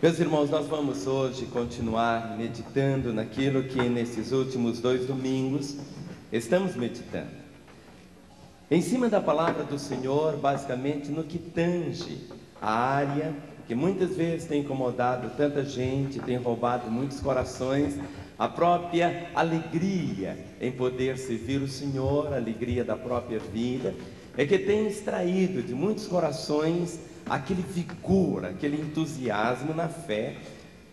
Meus irmãos, nós vamos hoje continuar meditando naquilo que nesses últimos 2 domingos estamos meditando. Em cima da palavra do Senhor, basicamente no que tange a área que muitas vezes tem incomodado tanta gente, tem roubado muitos corações, a própria alegria em poder servir o Senhor, a alegria da própria vida, é que tem extraído de muitos corações aquele vigor, aquele entusiasmo na fé.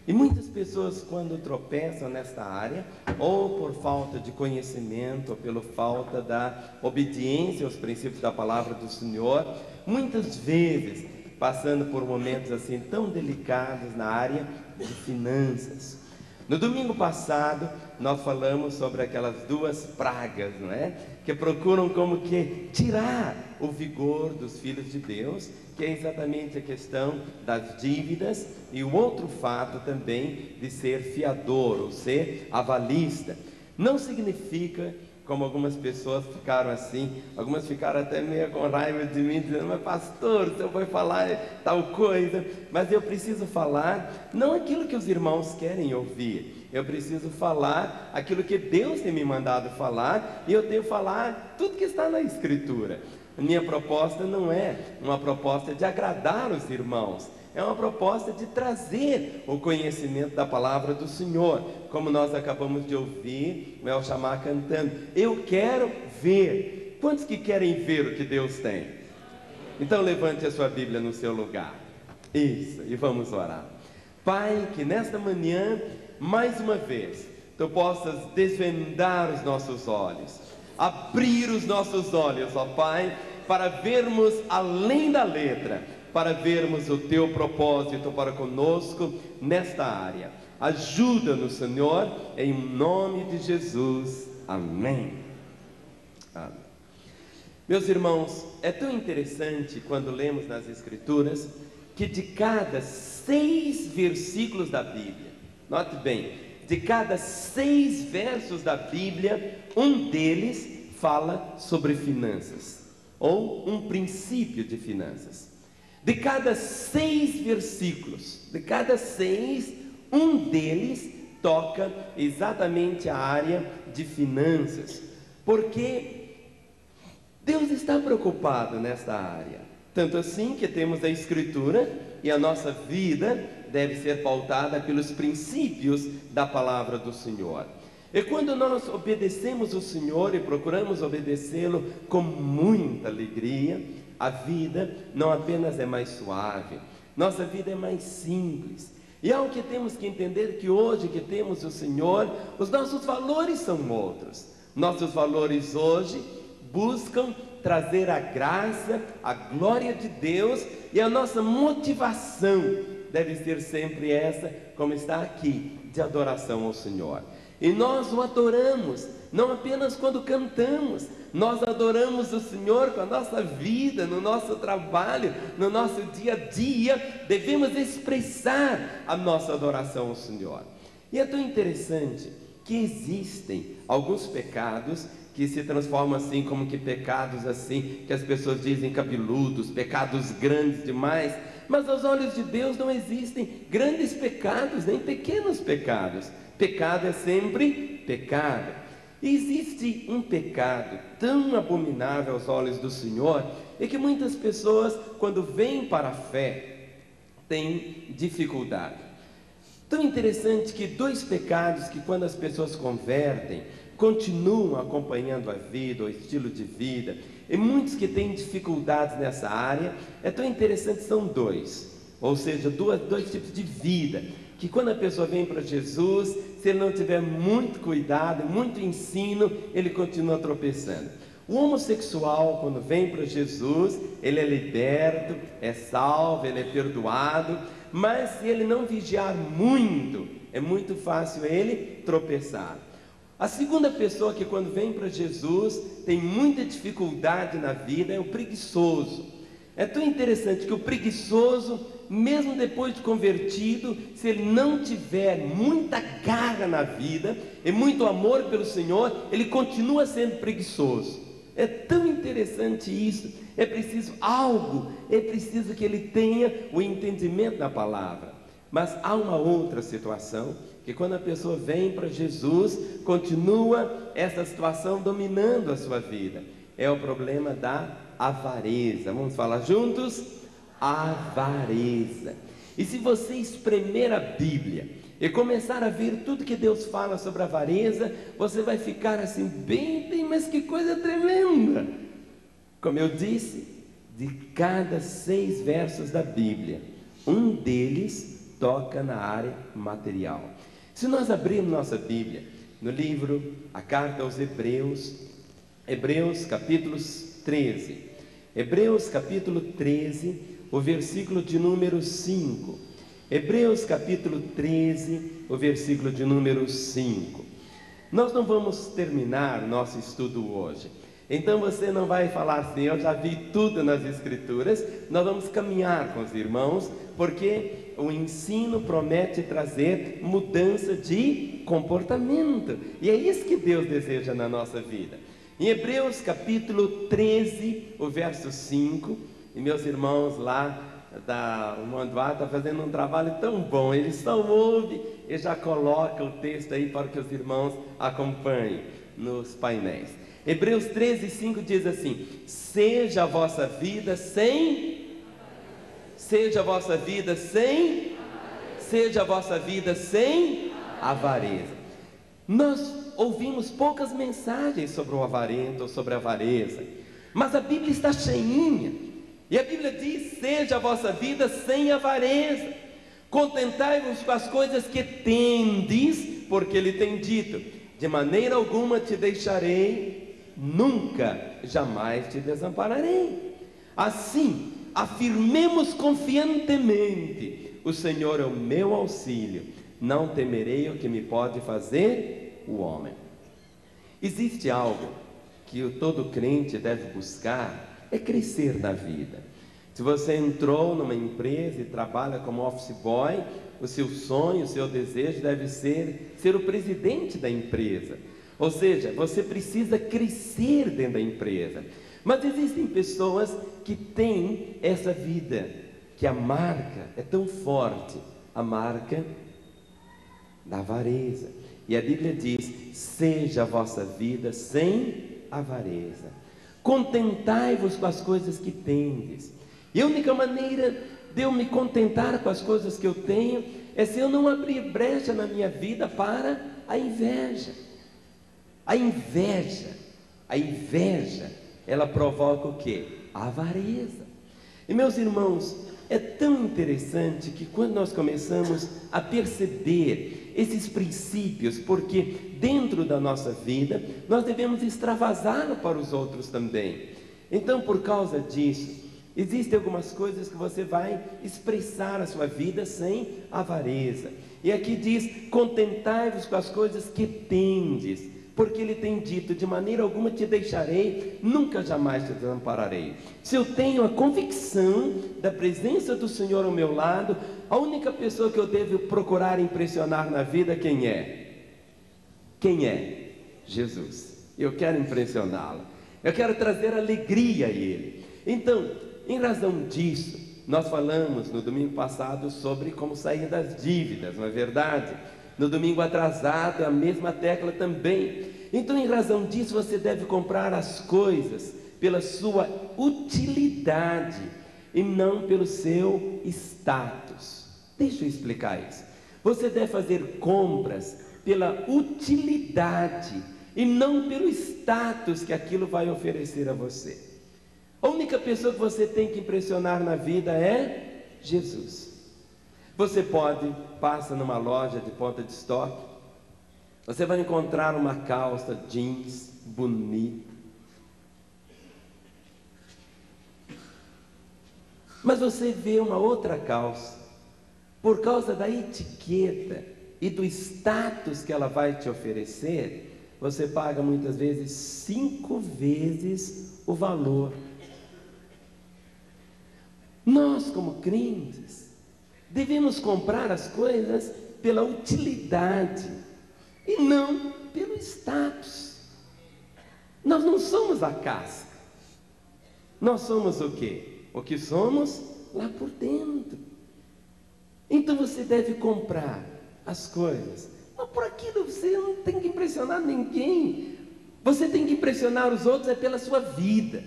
E muitas pessoas, quando tropeçam nesta área, ou por falta de conhecimento, ou pela falta da obediência aos princípios da palavra do Senhor, muitas vezes passando por momentos assim tão delicados na área de finanças. No domingo passado, nós falamos sobre aquelas 2 pragas, não é? Que procuram como que tirar o vigor dos filhos de Deus, que é exatamente a questão das dívidas e o outro fato também de ser fiador, ou ser avalista. Não significa, como algumas pessoas ficaram assim, algumas ficaram até meio com raiva de mim, dizendo: mas pastor, o senhor vai falar tal coisa. Mas eu preciso falar, não aquilo que os irmãos querem ouvir, eu preciso falar aquilo que Deus tem me mandado falar, e eu tenho que falar tudo que está na Escritura. A minha proposta não é uma proposta de agradar os irmãos, é uma proposta de trazer o conhecimento da palavra do Senhor, como nós acabamos de ouvir o El Shammah cantando: eu quero ver. Quantos que querem ver o que Deus tem? Então levante a sua Bíblia no seu lugar. Isso, e vamos orar. Pai, que nesta manhã, mais uma vez, Tu possas desvendar os nossos olhos, abrir os nossos olhos, ó Pai, para vermos além da letra, para vermos o Teu propósito para conosco nesta área. Ajuda-nos, Senhor, em nome de Jesus. Amém. Amém. Meus irmãos, é tão interessante quando lemos nas Escrituras que de cada 6 versículos da Bíblia, note bem, de cada 6 versos da Bíblia, um deles fala sobre finanças, ou um princípio de finanças. De cada 6 versículos, de cada 6, um deles toca exatamente a área de finanças, porque Deus está preocupado nesta área, tanto assim que temos a Escritura, e a nossa vida deve ser pautada pelos princípios da palavra do Senhor. E quando nós obedecemos o Senhor e procuramos obedecê-lo com muita alegria, a vida não apenas é mais suave, nossa vida é mais simples. E é algo que temos que entender, que hoje que temos o Senhor, os nossos valores são outros. Nossos valores hoje buscam trazer a graça, a glória de Deus, e a nossa motivação deve ser sempre essa, como está aqui, de adoração ao Senhor. E nós o adoramos, não apenas quando cantamos, nós adoramos o Senhor com a nossa vida, no nosso trabalho, no nosso dia a dia, devemos expressar a nossa adoração ao Senhor. E é tão interessante que existem alguns pecados que se transformam assim, como que pecados assim, que as pessoas dizem cabeludos, pecados grandes demais, mas aos olhos de Deus não existem grandes pecados, nem pequenos pecados. Pecado é sempre pecado. E existe um pecado tão abominável aos olhos do Senhor, é que muitas pessoas, quando vêm para a fé, têm dificuldade. Tão interessante que 2 pecados que, quando as pessoas convertem, continuam acompanhando a vida, o estilo de vida, e muitos que têm dificuldades nessa área, é tão interessante, são 2, ou seja, dois tipos de vida, que quando a pessoa vem para Jesus, se ele não tiver muito cuidado, muito ensino, ele continua tropeçando. O homossexual, quando vem para Jesus, ele é liberto, é salvo, ele é perdoado, mas se ele não vigiar muito, é muito fácil ele tropeçar. A segunda pessoa que, quando vem para Jesus, tem muita dificuldade na vida, é o preguiçoso. É tão interessante que o preguiçoso, mesmo depois de convertido, se ele não tiver muita garra na vida e muito amor pelo Senhor, ele continua sendo preguiçoso. É tão interessante isso. É preciso algo, é preciso que ele tenha o entendimento da palavra. Mas há uma outra situação, que quando a pessoa vem para Jesus, continua essa situação dominando a sua vida. É o problema da avareza. Vamos falar juntos? Avareza. E se você espremer a Bíblia e começar a ver tudo que Deus fala sobre a avareza, você vai ficar assim, bem, mas que coisa tremenda. Como eu disse, de cada 6 versos da Bíblia, um deles toca na área material. Se nós abrirmos nossa Bíblia, no livro, a carta aos Hebreus, Hebreus capítulo 13, Hebreus capítulo 13, o versículo de número 5, Hebreus capítulo 13, o versículo de número 5. Nós não vamos terminar nosso estudo hoje, então você não vai falar assim, eu já vi tudo nas Escrituras. Nós vamos caminhar com os irmãos, porque o ensino promete trazer mudança de comportamento, e é isso que Deus deseja na nossa vida. Em Hebreus capítulo 13, o verso 5, e meus irmãos lá o Manduá está fazendo um trabalho tão bom, eles só ouvem e já colocam o texto aí para que os irmãos acompanhem nos painéis. Hebreus 13, 5 diz assim: seja a vossa vida sem avareza. Nós ouvimos poucas mensagens sobre o avarento ou sobre a avareza, mas a Bíblia está cheinha, e a Bíblia diz: seja a vossa vida sem avareza, contentai-vos com as coisas que tendes, porque Ele tem dito: de maneira alguma te deixarei, nunca, jamais te desampararei. Assim, afirmemos confiantemente: o Senhor é o meu auxílio, não temerei o que me pode fazer o homem. Existe algo que todo crente deve buscar, é crescer na vida. Se você entrou numa empresa e trabalha como office boy, o seu sonho, o seu desejo deve ser o presidente da empresa. Ou seja, você precisa crescer dentro da empresa. Mas existem pessoas que têm essa vida, que a marca é tão forte, a marca da avareza. E a Bíblia diz: seja a vossa vida sem avareza, contentai-vos com as coisas que tendes. E a única maneira de eu me contentar com as coisas que eu tenho é se eu não abrir brecha na minha vida para a inveja. A inveja, ela provoca o quê? A avareza. E meus irmãos, é tão interessante que quando nós começamos a perceber esses princípios, porque dentro da nossa vida nós devemos extravasá-lo para os outros também. Então, por causa disso, existem algumas coisas que você vai expressar a sua vida sem avareza. E aqui diz: contentai-vos com as coisas que tendes, porque Ele tem dito: de maneira alguma te deixarei, nunca jamais te desampararei. Se eu tenho a convicção da presença do Senhor ao meu lado, a única pessoa que eu devo procurar impressionar na vida, quem é? Quem é? Jesus. Eu quero impressioná-lo, eu quero trazer alegria a Ele. Então, em razão disso, nós falamos no domingo passado sobre como sair das dívidas, não é verdade? No domingo atrasado, a mesma tecla também. Então, em razão disso, você deve comprar as coisas pela sua utilidade e não pelo seu status. Deixa eu explicar isso. Você deve fazer compras pela utilidade e não pelo status que aquilo vai oferecer a você. A única pessoa que você tem que impressionar na vida é Jesus. Você passa numa loja de ponta de estoque, você vai encontrar uma calça jeans bonita, mas você vê uma outra calça, por causa da etiqueta e do status que ela vai te oferecer, você paga muitas vezes 5 vezes o valor. Nós, como crentes, devemos comprar as coisas pela utilidade e não pelo status. Nós não somos a casca, nós somos o quê? O que somos lá por dentro. Então você deve comprar as coisas. Não, por aquilo você não tem que impressionar ninguém. Você tem que impressionar os outros pela sua vida.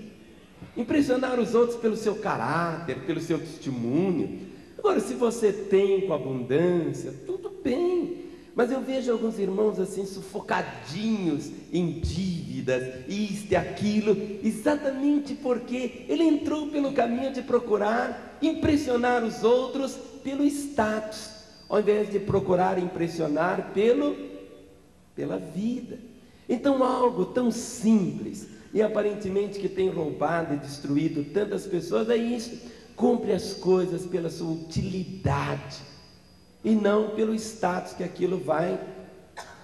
Impressionar os outros pelo seu caráter, pelo seu testemunho. Agora, se você tem com abundância, tudo bem. Mas eu vejo alguns irmãos assim, sufocadinhos em dívidas, isto e aquilo, exatamente porque ele entrou pelo caminho de procurar impressionar os outros pelo status, ao invés de procurar impressionar pela vida. Então, algo tão simples e aparentemente que tem roubado e destruído tantas pessoas é isso: compre as coisas pela sua utilidade e não pelo status que aquilo vai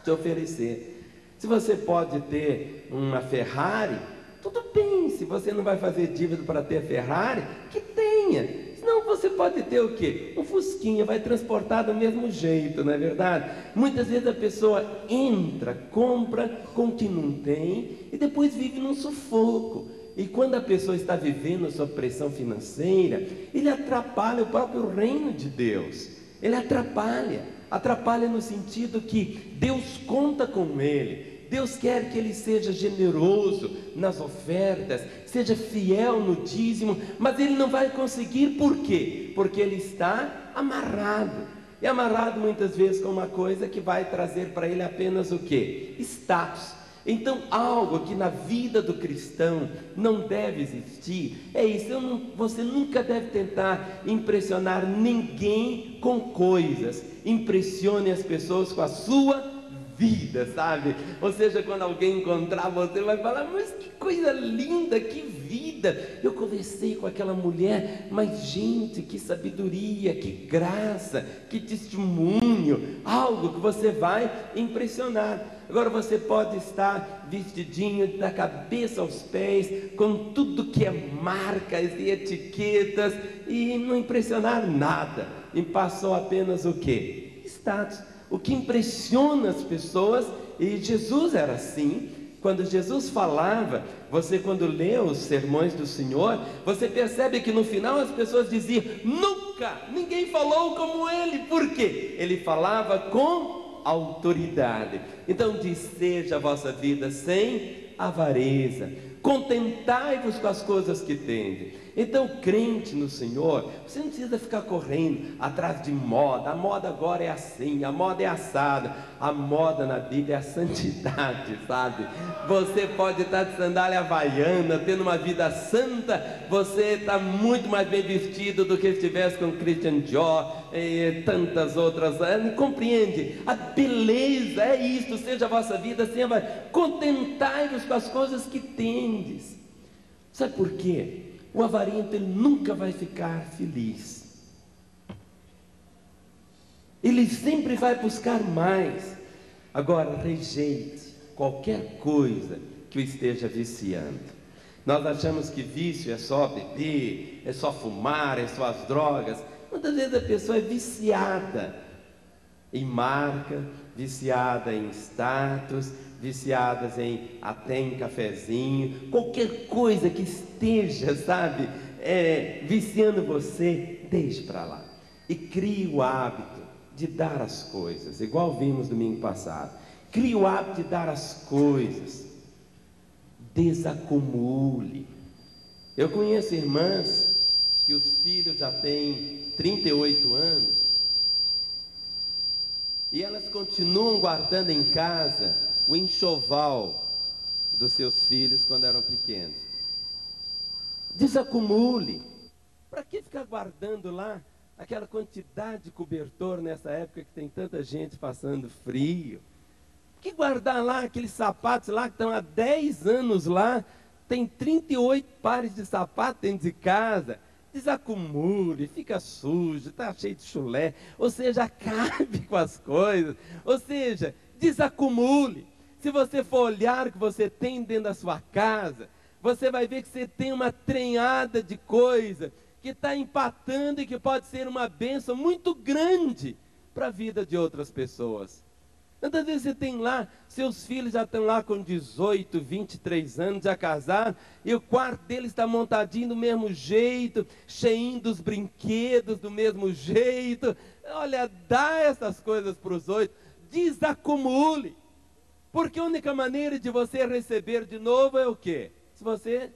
te oferecer. Se você pode ter uma Ferrari, tudo bem. Se você não vai fazer dívida para ter Ferrari, que tenha. Senão você pode ter o quê? Um Fusquinha, vai transportar do mesmo jeito, não é verdade? Muitas vezes a pessoa entra, compra com o que não tem e depois vive num sufoco. E quando a pessoa está vivendo a sua pressão financeira, ele atrapalha o próprio reino de Deus. Ele atrapalha no sentido que Deus conta com ele. Deus quer que ele seja generoso nas ofertas, seja fiel no dízimo, mas ele não vai conseguir. Por quê? Porque ele está amarrado. E amarrado muitas vezes com uma coisa que vai trazer para ele apenas o quê? Status. Então, algo que na vida do cristão não deve existir é isso. Você nunca deve tentar impressionar ninguém com coisas. Impressione as pessoas com a sua vida, sabe? Ou seja, quando alguém encontrar você, vai falar: mas que coisa linda, que vida! Eu conversei com aquela mulher, mas gente, que sabedoria, que graça, que testemunho. Algo que você vai impressionar. Agora você pode estar vestidinho da cabeça aos pés, com tudo que é marcas e etiquetas, e não impressionar nada. E passou apenas o quê? Status. O que impressiona as pessoas, e Jesus era assim. Quando Jesus falava, você quando lê os sermões do Senhor, você percebe que no final as pessoas diziam: nunca, ninguém falou como ele. Por quê? Ele falava com autoridade. Então diz: seja a vossa vida sem avareza, contentai-vos com as coisas que tendes. Então, crente no Senhor, você não precisa ficar correndo atrás de moda. A moda agora é assim, a moda é assada. A moda na Bíblia é a santidade, sabe? Você pode estar de sandália havaiana, tendo uma vida santa. Você está muito mais bem vestido do que se estivesse com Christian Dior e tantas outras. Compreende? A beleza é isto. Seja a vossa vida sem avareza. Contentai-vos com as coisas que tendes. Sabe por quê? O avarento, ele nunca vai ficar feliz. Ele sempre vai buscar mais. Agora, rejeite qualquer coisa que o esteja viciando. Nós achamos que vício é só beber, é só fumar, é só as drogas. Muitas vezes a pessoa é viciada em marca, viciada em status, viciadas até em cafezinho, qualquer coisa que esteja, sabe, viciando você, deixe para lá. E crie o hábito de dar as coisas, igual vimos domingo passado. Crie o hábito de dar as coisas. Desacumule. Eu conheço irmãs que os filhos já têm 38 anos e elas continuam guardando em casa o enxoval dos seus filhos quando eram pequenos. Desacumule. Para que ficar guardando lá aquela quantidade de cobertor nessa época que tem tanta gente passando frio? Que guardar lá aqueles sapatos lá que estão há 10 anos lá, tem 38 pares de sapatos dentro de casa. Desacumule, fica sujo, está cheio de chulé. Ou seja, acabe com as coisas. Ou seja, desacumule. Se você for olhar o que você tem dentro da sua casa, você vai ver que você tem uma trenhada de coisa que está empatando e que pode ser uma bênção muito grande para a vida de outras pessoas. Tantas vezes você tem lá, seus filhos já estão lá com 18, 23 anos, já casaram, e o quarto deles está montadinho do mesmo jeito, cheinho dos brinquedos do mesmo jeito, Olha, dá essas coisas para os outros, desacumule. Porque a única maneira de você receber de novo é o quê? Se você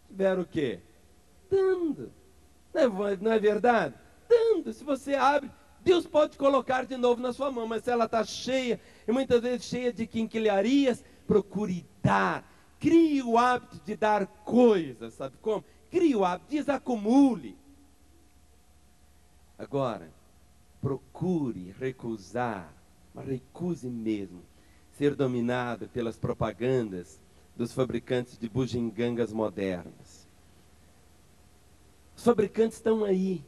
tiver o quê? Dando. Não é verdade? Dando. Se você abre, Deus pode colocar de novo na sua mão, mas se ela está cheia, e muitas vezes cheia de quinquilharias, procure dar. Crie o hábito de dar coisas, sabe como? Crie o hábito, desacumule. Agora, procure recusar, mas recuse mesmo, ser dominado pelas propagandas dos fabricantes de bugigangas modernas. Os fabricantes estão aí.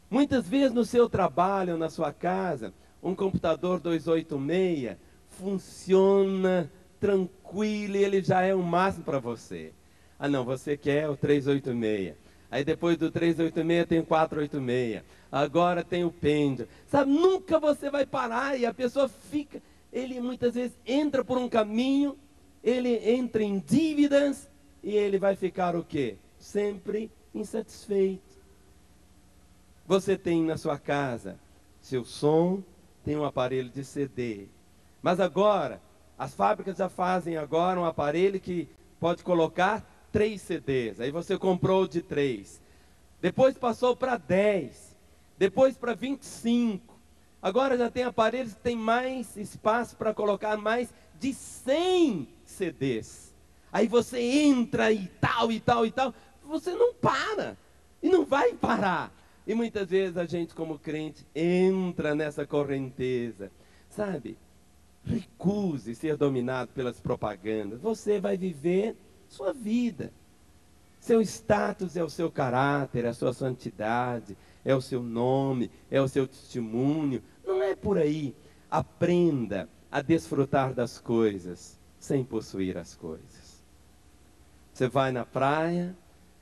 Muitas vezes no seu trabalho, na sua casa, um computador 286 funciona tranquilo e ele já é o máximo para você. Ah não, você quer o 386. Aí depois do 386 tem o 486. Agora tem o pêndulo. Sabe, nunca você vai parar e a pessoa fica... Ele muitas vezes entra por um caminho, ele entra em dívidas e ele vai ficar o quê? Sempre insatisfeito. Você tem na sua casa seu som, tem um aparelho de CD. Mas agora, as fábricas já fazem agora um aparelho que pode colocar 3 CDs. Aí você comprou de 3. Depois passou para 10. Depois para 25. Agora já tem aparelhos que tem mais espaço para colocar mais de 100 CDs. Aí você entra e tal, e tal, e tal. Você não para. E não vai parar. E muitas vezes a gente, como crente, entra nessa correnteza. Sabe? Recuse ser dominado pelas propagandas. Você vai viver sua vida. Seu status é o seu caráter, é a sua santidade, é o seu nome, é o seu testemunho. Não é por aí. Aprenda a desfrutar das coisas sem possuir as coisas. Você vai na praia,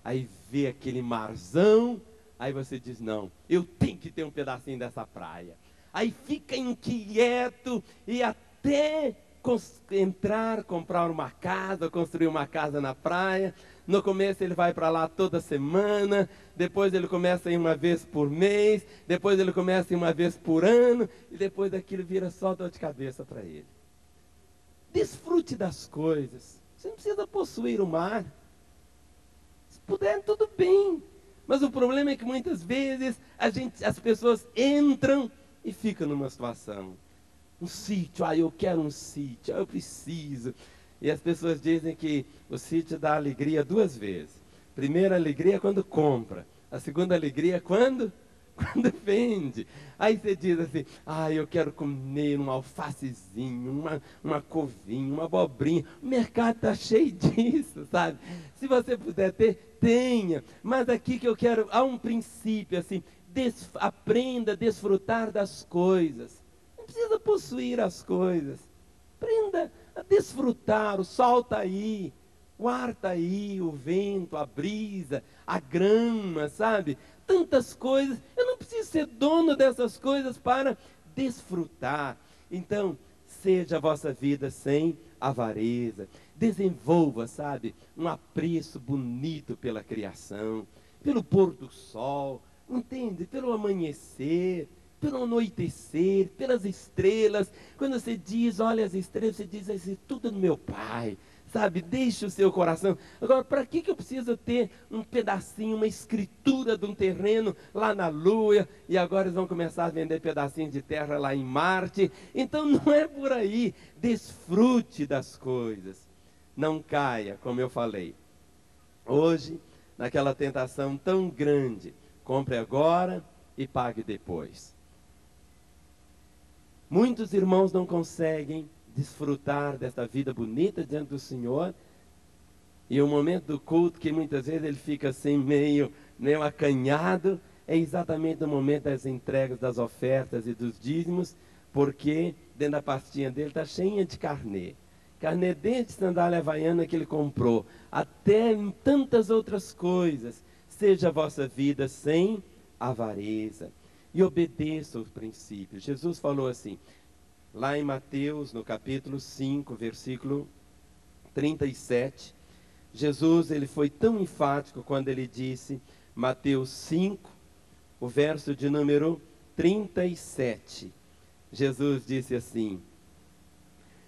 aí vê aquele marzão, aí você diz, não, eu tenho que ter um pedacinho dessa praia. Aí fica inquieto e até entrar, comprar uma casa, construir uma casa na praia. No começo ele vai para lá toda semana, depois ele começa a ir uma vez por mês, depois ele começa a ir uma vez por ano, e depois daquilo vira só dor de cabeça para ele. Desfrute das coisas. Você não precisa possuir o mar. Se puder, tudo bem. Mas o problema é que muitas vezes as pessoas entram e ficam numa situação. Um sítio, eu quero um sítio, eu preciso. E as pessoas dizem que o sítio dá alegria 2 vezes. Primeira alegria é quando compra. A segunda alegria é quando vende. Aí você diz assim, eu quero comer um alfacezinho, uma couvinha, uma abobrinha. O mercado está cheio disso, sabe? Se você puder ter, tenha. Mas aqui que eu quero, há um princípio assim, aprenda a desfrutar das coisas. Não precisa possuir as coisas. Aprenda a desfrutar. O sol está aí, o ar está aí, o vento, a brisa, a grama, sabe? Tantas coisas. Eu não preciso ser dono dessas coisas para desfrutar. Então, seja a vossa vida sem avareza. Desenvolva, sabe, um apreço bonito pela criação, pelo pôr do sol, entende? Pelo amanhecer, pelo anoitecer, pelas estrelas. Quando você diz, olha as estrelas, você diz assim, tudo no meu Pai, sabe? Deixe o seu coração. Agora, para que eu preciso ter um pedacinho, uma escritura de um terreno lá na Lua, e agora eles vão começar a vender pedacinhos de terra lá em Marte? Então não é por aí. Desfrute das coisas. Não caia, como eu falei, hoje, naquela tentação tão grande. Compre agora e pague depois. Muitos irmãos não conseguem desfrutar desta vida bonita diante do Senhor. E o momento do culto, que muitas vezes ele fica assim meio acanhado, é exatamente no momento das entregas das ofertas e dos dízimos, porque dentro da pastinha dele está cheia de carnê. Carnê desde sandália havaiana que ele comprou, até tantas outras coisas. Seja a vossa vida sem avareza. E obedeça aos princípios. Jesus falou assim, lá em Mateus, no capítulo 5, versículo 37. Jesus, ele foi tão enfático quando ele disse, Mateus 5, o verso de número 37. Jesus disse assim: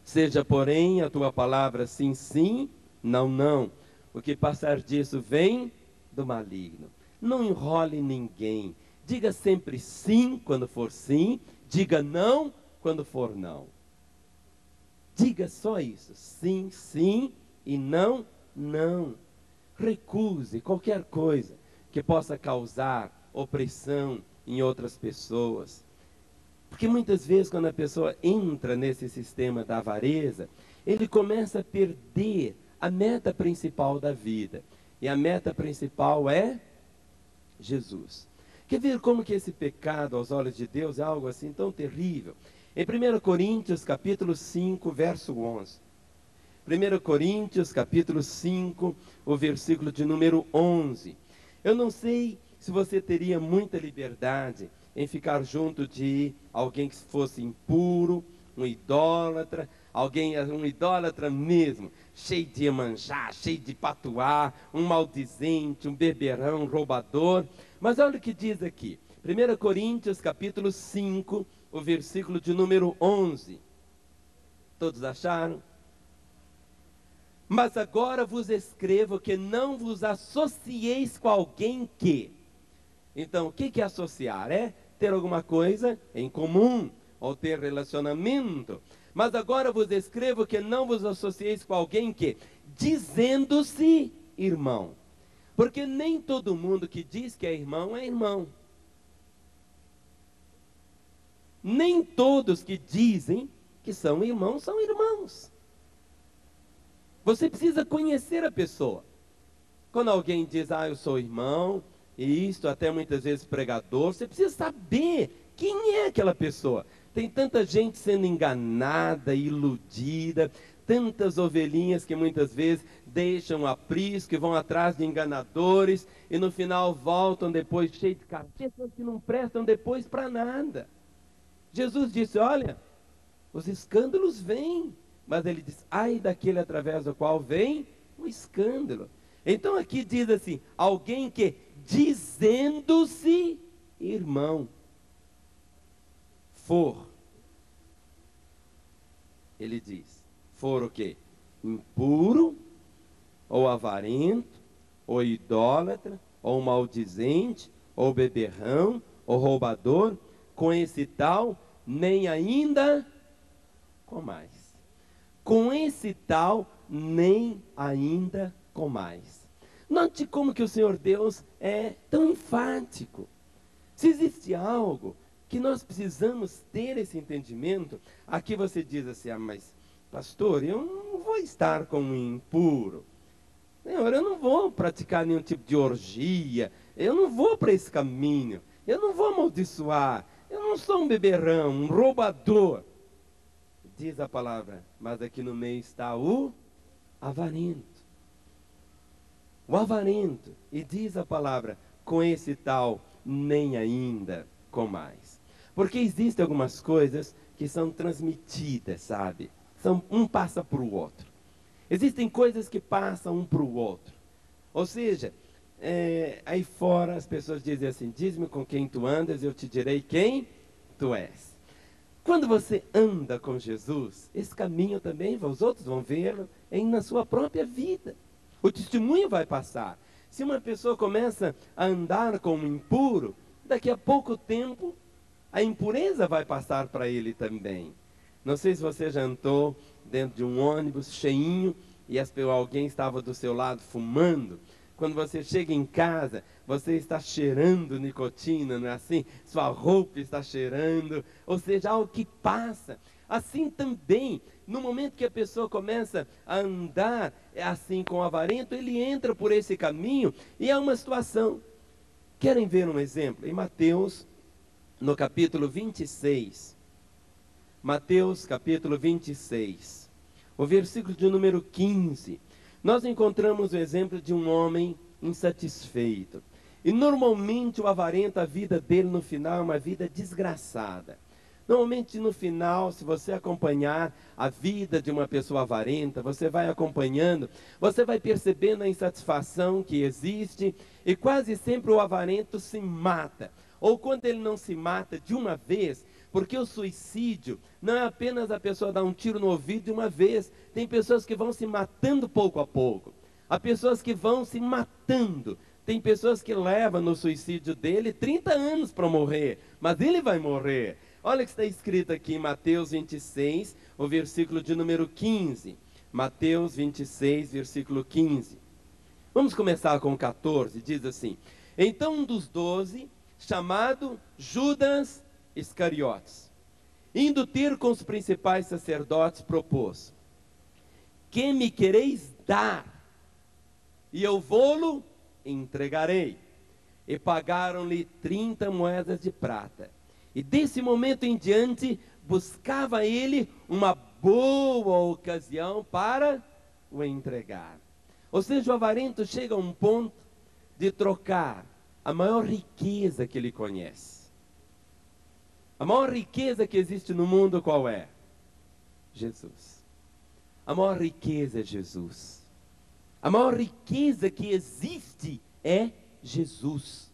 seja, porém, a tua palavra sim, sim, não, não. O que passar disso vem do maligno. Não enrole ninguém. Diga sempre sim quando for sim. Diga não quando for não. Diga só isso. Sim, sim e não, não. Recuse qualquer coisa que possa causar opressão em outras pessoas. Porque muitas vezes quando a pessoa entra nesse sistema da avareza, ele começa a perder a meta principal da vida. E a meta principal é Jesus. Quer ver como que esse pecado aos olhos de Deus é algo assim tão terrível? Em 1 Coríntios capítulo 5, verso 11. 1 Coríntios capítulo 5, o versículo de número 11. Eu não sei se você teria muita liberdade em ficar junto de alguém que fosse impuro, um idólatra, um idólatra mesmo, cheio de Iemanjá, cheio de patuá, um maldizente, um beberrão, um roubador. Mas olha o que diz aqui, 1 Coríntios capítulo 5, o versículo de número 11. Todos acharam? Mas agora vos escrevo que não vos associeis com alguém que... Então, o que é associar? É ter alguma coisa em comum, ou ter relacionamento. Mas agora vos escrevo que não vos associeis com alguém que, dizendo-se irmão. Porque nem todo mundo que diz que é irmão é irmão. Nem todos que dizem que são irmãos são irmãos. Você precisa conhecer a pessoa. Quando alguém diz, eu sou irmão, e isto até muitas vezes pregador, você precisa saber quem é aquela pessoa. Tem tanta gente sendo enganada, iludida, tantas ovelhinhas que muitas vezes deixam o aprisco e vão atrás de enganadores, e no final voltam depois cheios de cabeças que não prestam depois para nada. Jesus disse, olha, os escândalos vêm, mas ele diz, ai daquele através do qual vem o escândalo. Então aqui diz assim, alguém que dizendo-se irmão for, ele diz, for o quê? Impuro, ou avarento, ou idólatra, ou maldizente, ou beberrão, ou roubador, com esse tal, nem ainda comais. Com esse tal, nem ainda comais. Note como que o Senhor Deus é tão enfático. Se existe algo que nós precisamos ter esse entendimento, aqui você diz assim, mas pastor, eu não vou estar com um impuro. Senhor, eu não vou praticar nenhum tipo de orgia, eu não vou para esse caminho, eu não vou amaldiçoar, eu não sou um beberrão, um roubador. Diz a palavra, mas aqui no meio está o avarento. O avarento, e diz a palavra, com esse tal, nem ainda comais. Porque existem algumas coisas que são transmitidas, sabe? Um passa para o outro. Existem coisas que passam um para o outro. Ou seja, aí fora as pessoas dizem assim, diz-me com quem tu andas, eu te direi quem tu és. Quando você anda com Jesus, esse caminho também, os outros vão vê-lo na sua própria vida. O testemunho vai passar. Se uma pessoa começa a andar com um impuro, daqui a pouco tempo, a impureza vai passar para ele também. Não sei se você já andou dentro de um ônibus cheinho e alguém estava do seu lado fumando. Quando você chega em casa, você está cheirando nicotina, não é assim? Sua roupa está cheirando, ou seja, algo que passa. Assim também, no momento que a pessoa começa a andar assim com o avarento, ele entra por esse caminho e há uma situação. Querem ver um exemplo? Em Mateus, no capítulo 26. Mateus, capítulo 26. O versículo de número 15. Nós encontramos o exemplo de um homem insatisfeito. E normalmente o avarento, a vida dele no final é uma vida desgraçada. Normalmente no final, se você acompanhar a vida de uma pessoa avarenta, você vai acompanhando, você vai percebendo a insatisfação que existe, e quase sempre o avarento se mata. ou quando ele não se mata de uma vez, porque o suicídio não é apenas a pessoa dar um tiro no ouvido de uma vez, tem pessoas que vão se matando pouco a pouco, há pessoas que vão se matando, tem pessoas que levam no suicídio dele 30 anos para morrer, mas ele vai morrer. Olha o que está escrito aqui em Mateus 26, o versículo de número 15. Mateus 26, versículo 15. Vamos começar com o 14, diz assim: então um dos 12, chamado Judas Iscariotes, indo ter com os principais sacerdotes, propôs: que me quereis dar? E eu vou-lo entregarei. E pagaram-lhe 30 moedas de prata. E desse momento em diante, buscava ele uma boa ocasião para o entregar. Ou seja, o avarento chega a um ponto de trocar a maior riqueza que ele conhece. A maior riqueza que existe no mundo qual é? Jesus. A maior riqueza é Jesus. A maior riqueza que existe é Jesus.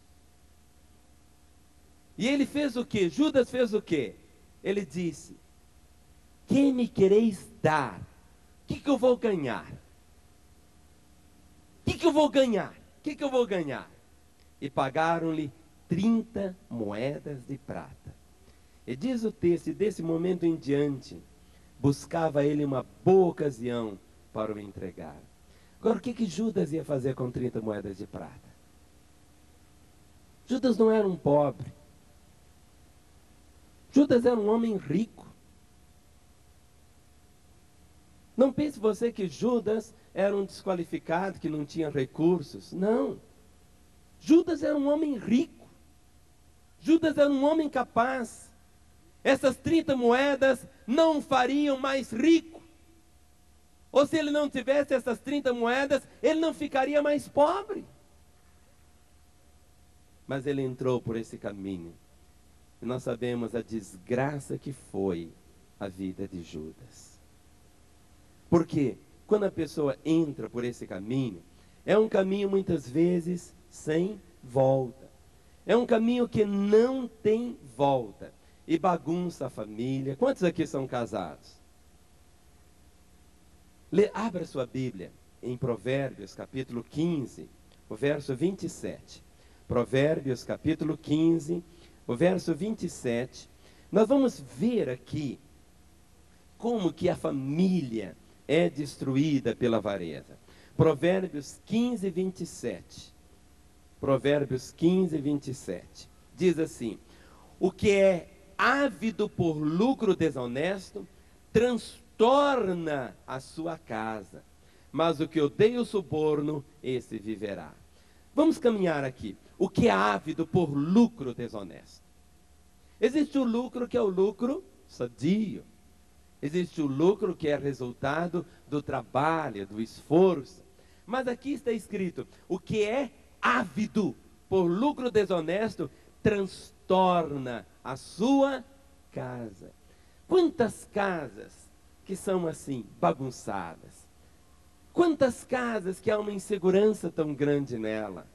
E ele fez o quê? Judas fez o quê? Ele disse: que me quereis dar? O que eu vou ganhar? O que eu vou ganhar? O que eu vou ganhar? E pagaram-lhe 30 moedas de prata. E diz o texto, e desse momento em diante, buscava ele uma boa ocasião para o entregar. Agora, o que Judas ia fazer com 30 moedas de prata? Judas não era um pobre. Judas era um homem rico. Não pense você que Judas era um desqualificado, que não tinha recursos. Não. Judas era um homem rico. Judas era um homem capaz. Essas 30 moedas não o fariam mais rico. Ou se ele não tivesse essas 30 moedas, ele não ficaria mais pobre. Mas ele entrou por esse caminho. E nós sabemos a desgraça que foi a vida de Judas. Porque quando a pessoa entra por esse caminho, é um caminho muitas vezes sem volta. É um caminho que não tem volta. E bagunça a família. Quantos aqui são casados? Abra sua Bíblia em Provérbios capítulo 15, o verso 27. Provérbios capítulo 15, o verso 27. Nós vamos ver aqui como que a família é destruída pela avareza. Provérbios 15, 27. Provérbios 15, 27. Diz assim: o que é ávido por lucro desonesto, transtorna a sua casa, mas o que odeia o suborno, esse viverá. Vamos caminhar aqui. O que é ávido por lucro desonesto? Existe o lucro que é o lucro sadio. Existe o lucro que é resultado do trabalho, do esforço. Mas aqui está escrito: o que é ávido por lucro desonesto, transtorna a sua casa. Quantas casas que são assim, bagunçadas? Quantas casas que há uma insegurança tão grande nela?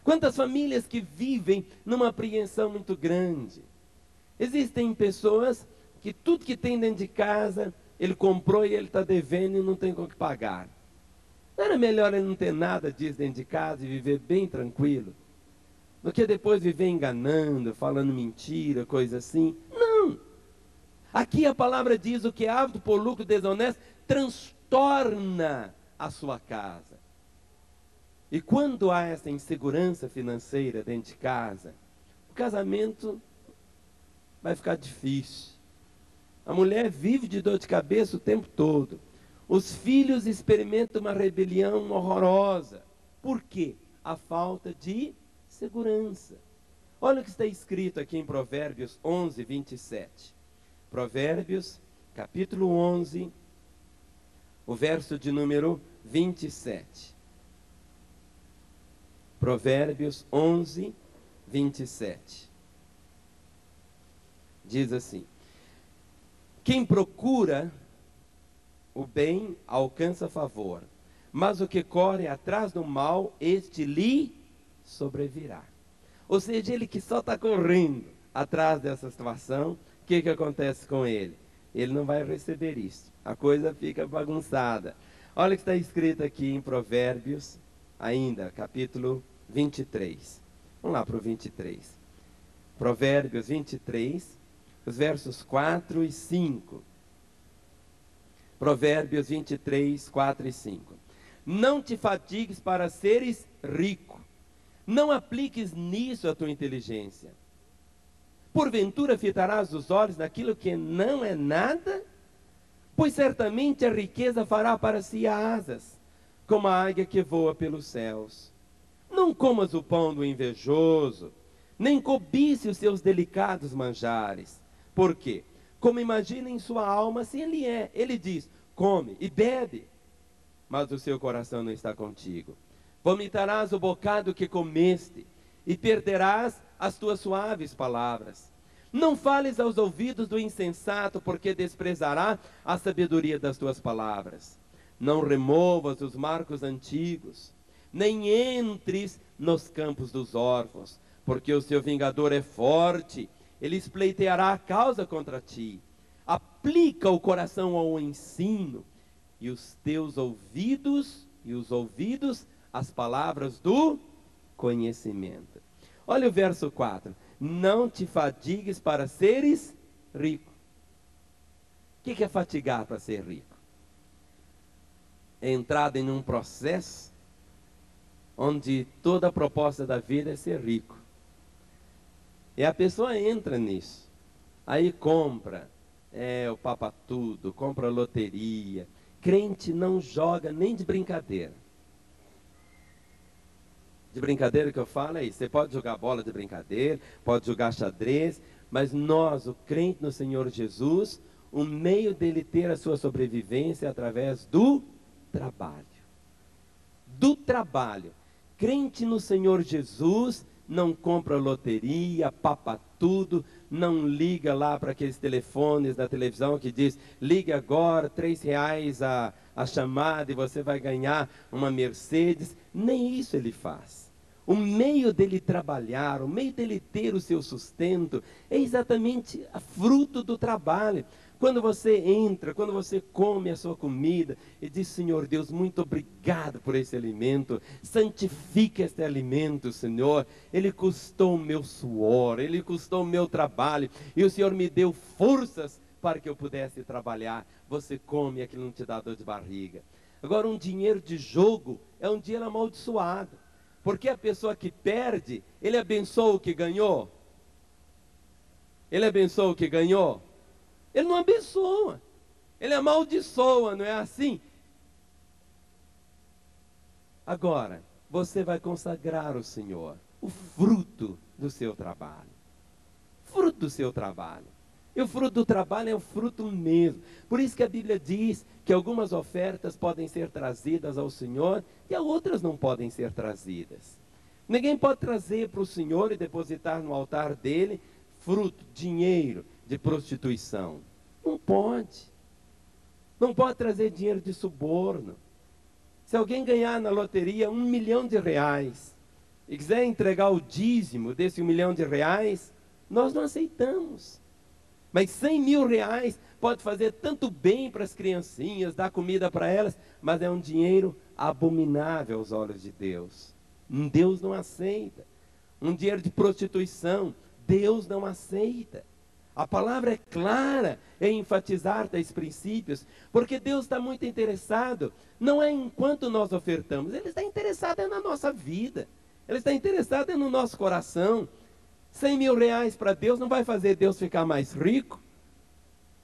Quantas famílias que vivem numa apreensão muito grande? Existem pessoas que tudo que tem dentro de casa, ele comprou e ele está devendo e não tem com o que pagar. Não era melhor ele não ter nada disso dentro de casa e viver bem tranquilo? Do que depois viver enganando, falando mentira, coisa assim? Não! Aqui a palavra diz: o que é ávido por lucro desonesto, transtorna a sua casa. E quando há essa insegurança financeira dentro de casa, o casamento vai ficar difícil. A mulher vive de dor de cabeça o tempo todo. Os filhos experimentam uma rebelião horrorosa. Por quê? A falta de segurança. Olha o que está escrito aqui em Provérbios 11, 27. Provérbios, capítulo 11, o verso de número 27. Provérbios 11, 27. Diz assim: quem procura o bem alcança favor, mas o que corre atrás do mal, este lhe sobrevirá. Ou seja, ele que só está correndo atrás dessa situação, o que acontece com ele? Ele não vai receber isso. A coisa fica bagunçada. Olha o que está escrito aqui em Provérbios, ainda, capítulo 23. Vamos lá para o 23. Provérbios 23, os versos 4 e 5. Provérbios 23, 4 e 5. Não te fatigues para seres rico. Não apliques nisso a tua inteligência. Porventura fitarás os olhos naquilo que não é nada? Pois certamente a riqueza fará para si asas, como a águia que voa pelos céus. Não comas o pão do invejoso, nem cobice os seus delicados manjares. Por quê? Como imagina em sua alma, assim ele é. Ele diz, come e bebe, mas o seu coração não está contigo. Vomitarás o bocado que comeste, e perderás as tuas suaves palavras. Não fales aos ouvidos do insensato, porque desprezará a sabedoria das tuas palavras. Não removas os marcos antigos, nem entres nos campos dos órfãos, porque o seu vingador é forte, ele espleiteará a causa contra ti. Aplica o coração ao ensino, e os teus ouvidos, as palavras do conhecimento. Olha o verso 4. Não te fatigues para seres rico. O que é fatigar para ser rico? É entrada em um processo onde toda a proposta da vida é ser rico. E a pessoa entra nisso. Aí compra o papatudo, compra loteria. Crente não joga nem de brincadeira. De brincadeira que eu falo é isso. Você pode jogar bola de brincadeira, pode jogar xadrez, mas nós, o crente no Senhor Jesus, o meio dele ter a sua sobrevivência é através do trabalho. Do trabalho. Crente no Senhor Jesus não compra loteria, papa tudo, não liga lá para aqueles telefones da televisão que diz, ligue agora, R$3 a chamada e você vai ganhar uma Mercedes. Nem isso ele faz. O meio dele trabalhar, o meio dele ter o seu sustento, é exatamente a fruto do trabalho. Quando você entra, quando você come a sua comida e diz, Senhor Deus, muito obrigado por esse alimento, santifica este alimento, Senhor, ele custou o meu suor, ele custou o meu trabalho, e o Senhor me deu forças para que eu pudesse trabalhar. Você come e aquilo não te dá dor de barriga. Agora, um dinheiro de jogo é um dinheiro amaldiçoado, porque a pessoa que perde, ele abençoa o que ganhou? Ele abençoa o que ganhou? Ele não abençoa, ele amaldiçoa, não é assim? Agora, você vai consagrar ao Senhor o fruto do seu trabalho. Fruto do seu trabalho. E o fruto do trabalho é o fruto mesmo. Por isso que a Bíblia diz que algumas ofertas podem ser trazidas ao Senhor e outras não podem ser trazidas. Ninguém pode trazer para o Senhor e depositar no altar dele fruto, dinheiro de prostituição. Não pode. Não pode trazer dinheiro de suborno. Se alguém ganhar na loteria R$1 milhão e quiser entregar o dízimo desse R$1 milhão, nós não aceitamos. Mas R$100.000 pode fazer tanto bem para as criancinhas, dar comida para elas, mas é um dinheiro abominável aos olhos de Deus. Deus não aceita. Um dinheiro de prostituição, Deus não aceita. A palavra é clara em enfatizar tais princípios, porque Deus está muito interessado, não é enquanto nós ofertamos, Ele está interessado na nossa vida, Ele está interessado no nosso coração. R$100.000 para Deus não vai fazer Deus ficar mais rico.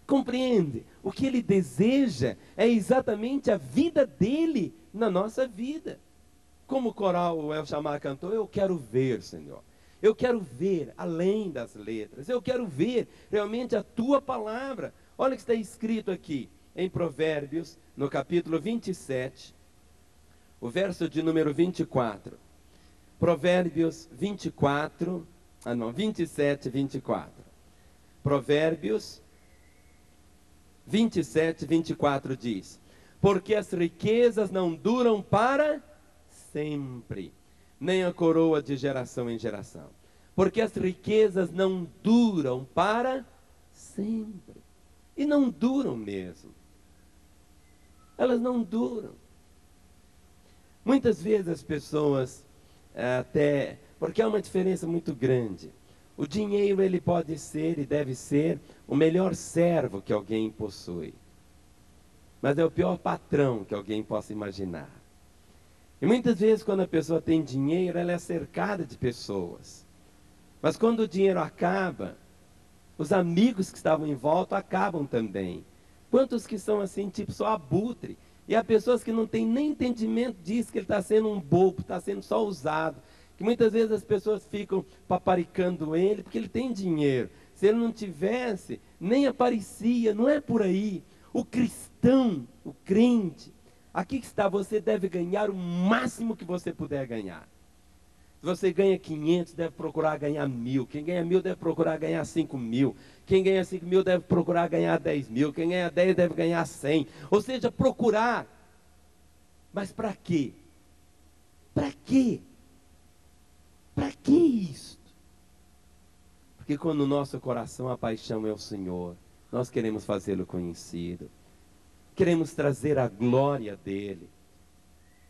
Compreende? O que Ele deseja é exatamente a vida dEle na nossa vida. Como o coral o El Shammai cantou, eu quero ver, Senhor. Eu quero ver além das letras. Eu quero ver realmente a Tua palavra. Olha o que está escrito aqui em Provérbios, no capítulo 27, o verso de número 24. Provérbios 27, 24. Provérbios 27, 24 diz: porque as riquezas não duram para sempre, nem a coroa de geração em geração. porque as riquezas não duram para sempre. E não duram mesmo. Elas não duram. Muitas vezes as pessoas, porque há uma diferença muito grande. O dinheiro, ele pode ser e deve ser o melhor servo que alguém possui. Mas é o pior patrão que alguém possa imaginar. E muitas vezes quando a pessoa tem dinheiro, ela é cercada de pessoas. Mas quando o dinheiro acaba, os amigos que estavam em volta acabam também. Quantos que são assim, tipo só abutre? E há pessoas que não têm nem entendimento disso, que ele está sendo um bobo, está sendo só usado. Que muitas vezes as pessoas ficam paparicando ele, porque ele tem dinheiro. Se ele não tivesse, nem aparecia, não é por aí. O cristão, o crente, aqui que está, você deve ganhar o máximo que você puder ganhar. Se você ganha 500, deve procurar ganhar 1.000. Quem ganha 1.000 deve procurar ganhar 5.000. Quem ganha 5.000 deve procurar ganhar 10.000. Quem ganha 10 deve ganhar 100. Ou seja, procurar. Mas para quê? Para quê? Para que isto? Porque quando no nosso coração a paixão é o Senhor, nós queremos fazê-lo conhecido. Queremos trazer a glória dele.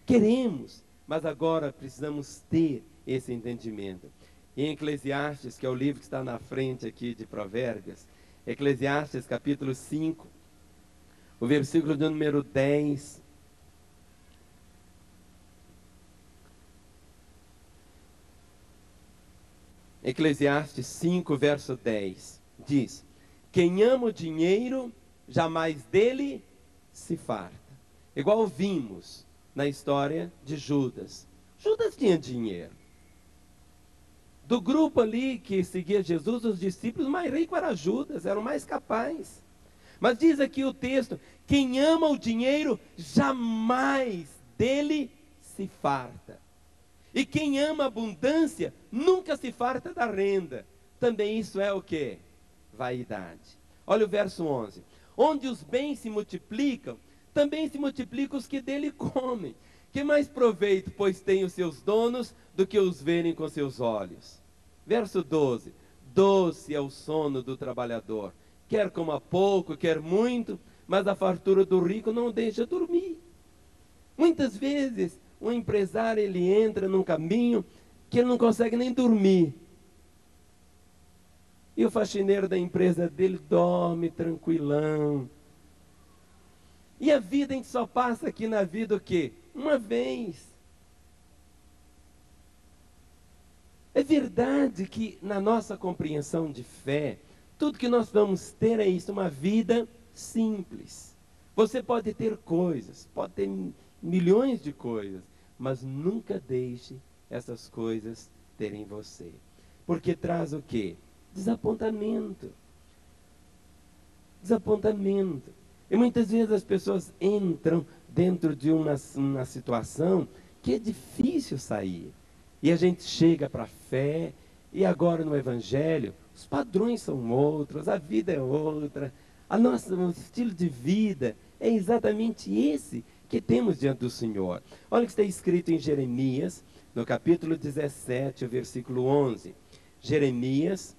Queremos, mas agora precisamos ter esse entendimento. Em Eclesiastes, que é o livro que está na frente aqui de Provérbios, Eclesiastes capítulo 5, o versículo de número 10. Eclesiastes 5, verso 10, diz: quem ama o dinheiro, jamais dele se farta. Igual vimos na história de Judas. Judas tinha dinheiro. Do grupo ali que seguia Jesus, os discípulos, o mais rico era Judas, era o mais capaz. Mas diz aqui o texto: quem ama o dinheiro, jamais dele se farta. E quem ama a abundância, nunca se farta da renda. Também isso é o quê? Vaidade. Olha o verso 11. Onde os bens se multiplicam, também se multiplicam os que dele comem. Que mais proveito, pois, tem os seus donos, do que os verem com seus olhos? Verso 12. Doce é o sono do trabalhador. Quer coma pouco, quer muito, mas a fartura do rico não deixa dormir. Muitas vezes, um empresário, ele entra num caminho que ele não consegue nem dormir. E o faxineiro da empresa dele dorme tranquilão. E a vida, a gente só passa aqui na vida o quê? Uma vez. É verdade que na nossa compreensão de fé, tudo que nós vamos ter é isso, uma vida simples. Você pode ter coisas, pode ter milhões de coisas, mas nunca deixe essas coisas terem você. Porque traz o quê? Desapontamento. Desapontamento. E muitas vezes as pessoas entram dentro de uma situação que é difícil sair. E a gente chega para a fé, e agora no Evangelho, os padrões são outros, a vida é outra, o estilo de vida é exatamente esse que temos diante do Senhor. Olha o que está escrito em Jeremias, no capítulo 17, o versículo 11. Jeremias,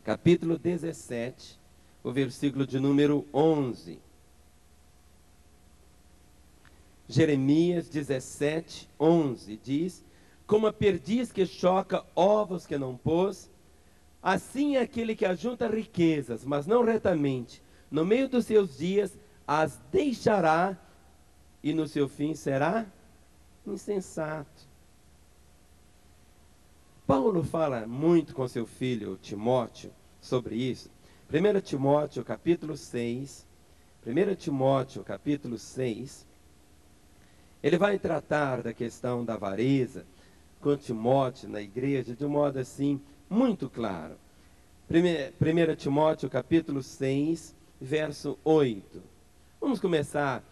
capítulo 17, o versículo de número 11. Jeremias 17, 11 diz: como a perdiz que choca ovos que não pôs, assim é aquele que ajunta riquezas, mas não retamente, no meio dos seus dias as deixará, e no seu fim será insensato. Paulo fala muito com seu filho Timóteo sobre isso. 1 Timóteo capítulo 6, 1 Timóteo capítulo 6, ele vai tratar da questão da avareza com Timóteo na igreja de um modo assim muito claro. 1 Timóteo capítulo 6, verso 8. Vamos começar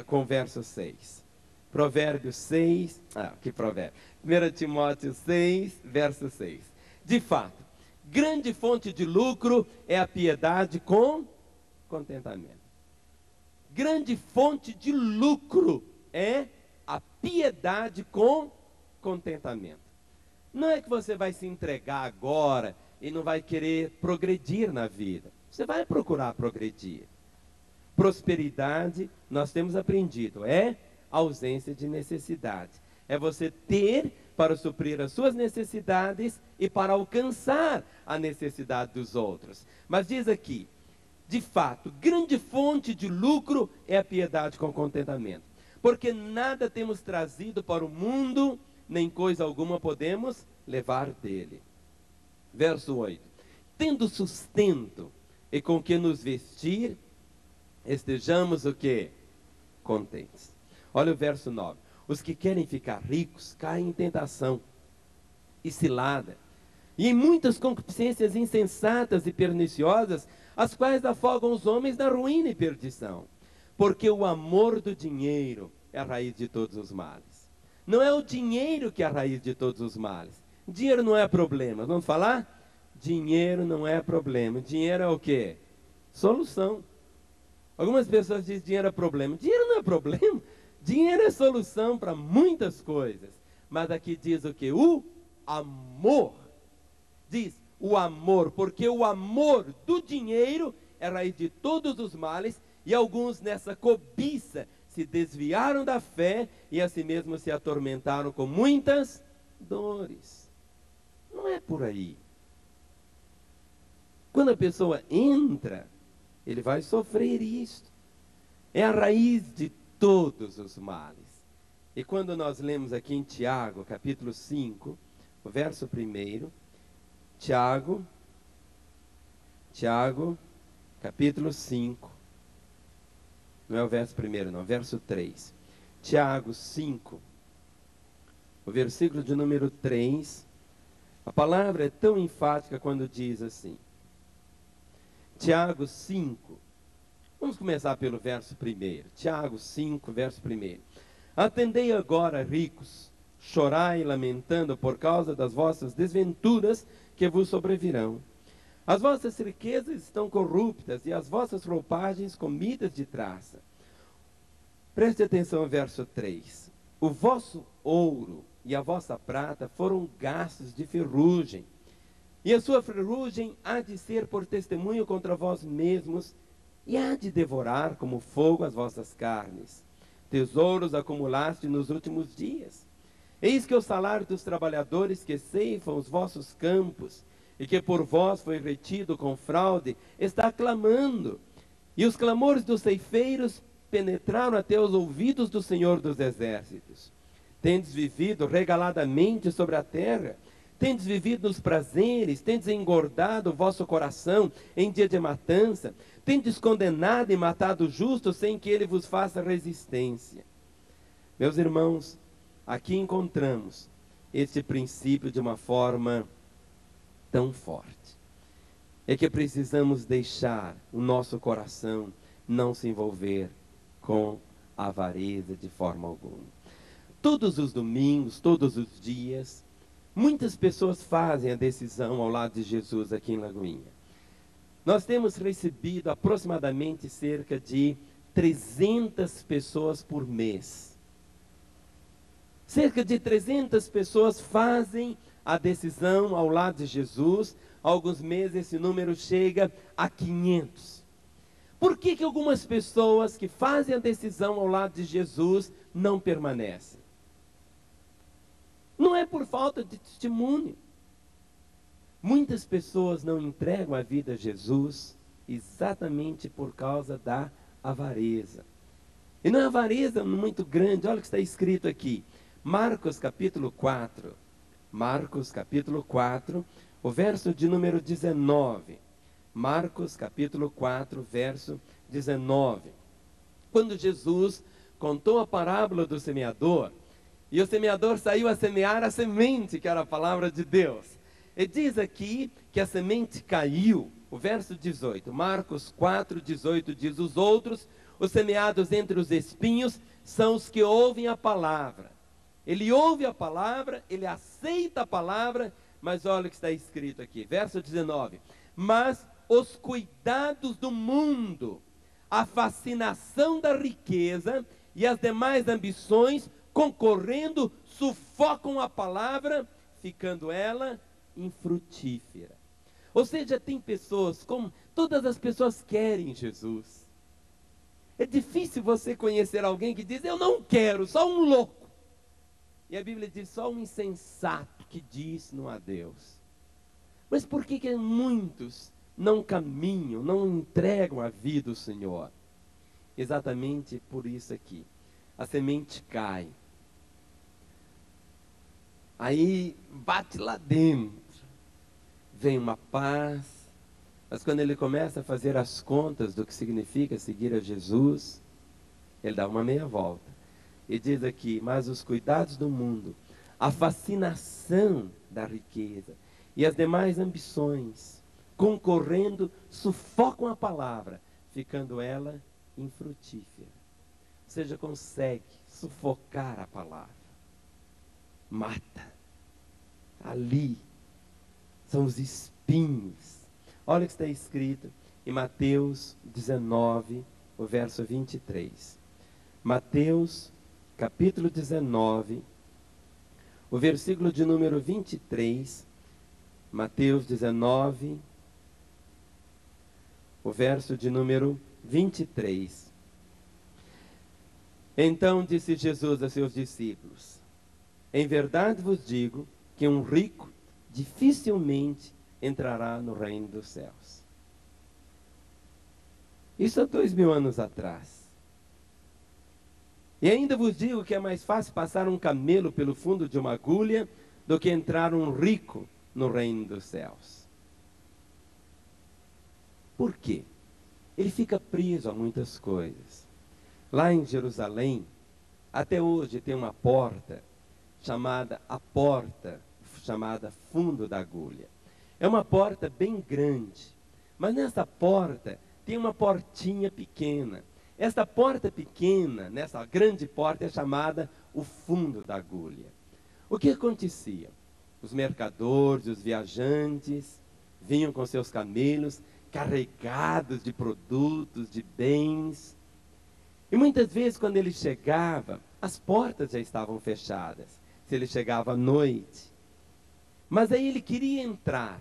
com o verso 6. Provérbios 6, que provérbio? 1 Timóteo 6, verso 6. De fato, grande fonte de lucro é a piedade com contentamento. Grande fonte de lucro é a piedade com contentamento. Não é que você vai se entregar agora e não vai querer progredir na vida. Você vai procurar progredir. Prosperidade, nós temos aprendido, é ausência de necessidade. É você ter para suprir as suas necessidades e para alcançar a necessidade dos outros. Mas diz aqui, de fato, grande fonte de lucro é a piedade com contentamento. Porque nada temos trazido para o mundo, nem coisa alguma podemos levar dele. Verso 8. Tendo sustento e com que nos vestir, estejamos o quê? Contentes. Olha o verso 9. Os que querem ficar ricos caem em tentação e cilada, e em muitas concupiscências insensatas e perniciosas, as quais afogam os homens na ruína e perdição. Porque o amor do dinheiro é a raiz de todos os males. Não é o dinheiro que é a raiz de todos os males. Dinheiro não é problema. Vamos falar? Dinheiro não é problema. Dinheiro é o quê? Solução. Algumas pessoas dizem que dinheiro é problema. Dinheiro não é problema. Dinheiro é solução para muitas coisas. Mas aqui diz o quê? O amor. Diz o amor, porque o amor do dinheiro é a raiz de todos os males, e alguns nessa cobiça se desviaram da fé e a si mesmos se atormentaram com muitas dores. Não é por aí. Quando a pessoa entra, ele vai sofrer isto. É a raiz de todos os males. E quando nós lemos aqui em Tiago, capítulo 5, o verso 1, Tiago, capítulo 5, não é o verso 1 não, verso 3. Tiago 5, o versículo de número 3, a palavra é tão enfática quando diz assim. Tiago 5, vamos começar pelo verso 1. Tiago 5, verso 1. Atendei agora, ricos, chorai lamentando por causa das vossas desventuras que vos sobrevirão. As vossas riquezas estão corruptas e as vossas roupagens comidas de traça. Preste atenção ao verso 3. O vosso ouro e a vossa prata foram gastos de ferrugem, e a sua ferrugem há de ser por testemunho contra vós mesmos, e há de devorar como fogo as vossas carnes. Tesouros acumulaste nos últimos dias. Eis que o salário dos trabalhadores que ceifam os vossos campos, e que por vós foi retido com fraude, está clamando. E os clamores dos ceifeiros penetraram até os ouvidos do Senhor dos Exércitos. Tendes vivido regaladamente sobre a terra, tendes vivido nos prazeres, tendes engordado o vosso coração em dia de matança, tendes condenado e matado o justo sem que ele vos faça resistência. Meus irmãos, aqui encontramos este princípio de uma forma tão forte. É que precisamos deixar o nosso coração não se envolver com a avareza de forma alguma. Todos os domingos, todos os dias, muitas pessoas fazem a decisão ao lado de Jesus aqui em Lagoinha. Nós temos recebido aproximadamente cerca de 300 pessoas por mês. Cerca de 300 pessoas fazem a decisão ao lado de Jesus. Há alguns meses esse número chega a 500. Por que algumas pessoas que fazem a decisão ao lado de Jesus não permanecem? Não é por falta de testemunho. Muitas pessoas não entregam a vida a Jesus exatamente por causa da avareza. E não é avareza muito grande, olha o que está escrito aqui. Marcos capítulo 4. Marcos capítulo 4, o verso de número 19. Marcos capítulo 4, verso 19. Quando Jesus contou a parábola do semeador, e o semeador saiu a semear a semente, que era a palavra de Deus. E diz aqui que a semente caiu, o verso 18, Marcos 4, 18 diz, os outros, os semeados entre os espinhos, são os que ouvem a palavra. Ele ouve a palavra, ele aceita a palavra, mas olha o que está escrito aqui, verso 19. Mas os cuidados do mundo, a fascinação da riqueza e as demais ambições, concorrendo, sufocam a palavra, ficando ela infrutífera. Ou seja, tem pessoas, como todas as pessoas querem Jesus. É difícil você conhecer alguém que diz, eu não quero, só um louco. E a Bíblia diz, só um insensato que diz não há Deus. Mas por que muitos não caminham, não entregam a vida ao Senhor? Exatamente por isso aqui. A semente cai. Aí bate lá dentro. Vem uma paz. Mas quando ele começa a fazer as contas do que significa seguir a Jesus, ele dá uma meia volta. E diz aqui, mas os cuidados do mundo, a fascinação da riqueza e as demais ambições, concorrendo, sufocam a palavra, ficando ela infrutífera. Ou seja, consegue sufocar a palavra. Mata. Ali são os espinhos. Olha o que está escrito em Mateus 19, o verso 23. Mateus, capítulo 19, o versículo de número 23. Mateus 19, o verso de número 23. Então disse Jesus a seus discípulos, em verdade vos digo que um rico dificilmente entrará no reino dos céus. Isso há 2000 anos atrás. E ainda vos digo que é mais fácil passar um camelo pelo fundo de uma agulha do que entrar um rico no reino dos céus. Por quê? Ele fica preso a muitas coisas. Lá em Jerusalém, até hoje tem uma porta chamada fundo da agulha. É uma porta bem grande, mas nessa porta tem uma portinha pequena. Esta porta pequena, nessa grande porta, é chamada o fundo da agulha. O que acontecia? Os mercadores, os viajantes, vinham com seus camelos, carregados de produtos, de bens. E muitas vezes, quando ele chegava, as portas já estavam fechadas. Se ele chegava à noite. Mas aí ele queria entrar.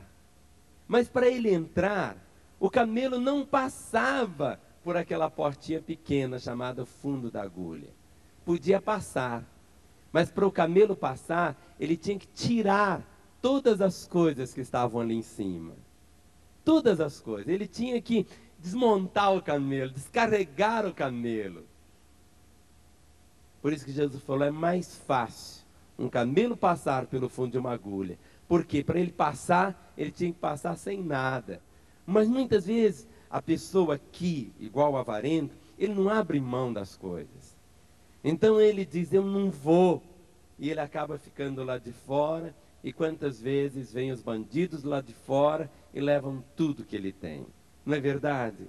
Mas para ele entrar, o camelo não passava por aquela portinha pequena chamada fundo da agulha. Podia passar. Mas para o camelo passar, ele tinha que tirar todas as coisas que estavam ali em cima. Todas as coisas. Ele tinha que desmontar o camelo, descarregar o camelo. Por isso que Jesus falou, é mais fácil um camelo passar pelo fundo de uma agulha. Porque para ele passar, ele tinha que passar sem nada. Mas muitas vezes, a pessoa aqui, igual o avarento, ele não abre mão das coisas. Então ele diz, eu não vou. E ele acaba ficando lá de fora. E quantas vezes vêm os bandidos lá de fora e levam tudo que ele tem. Não é verdade?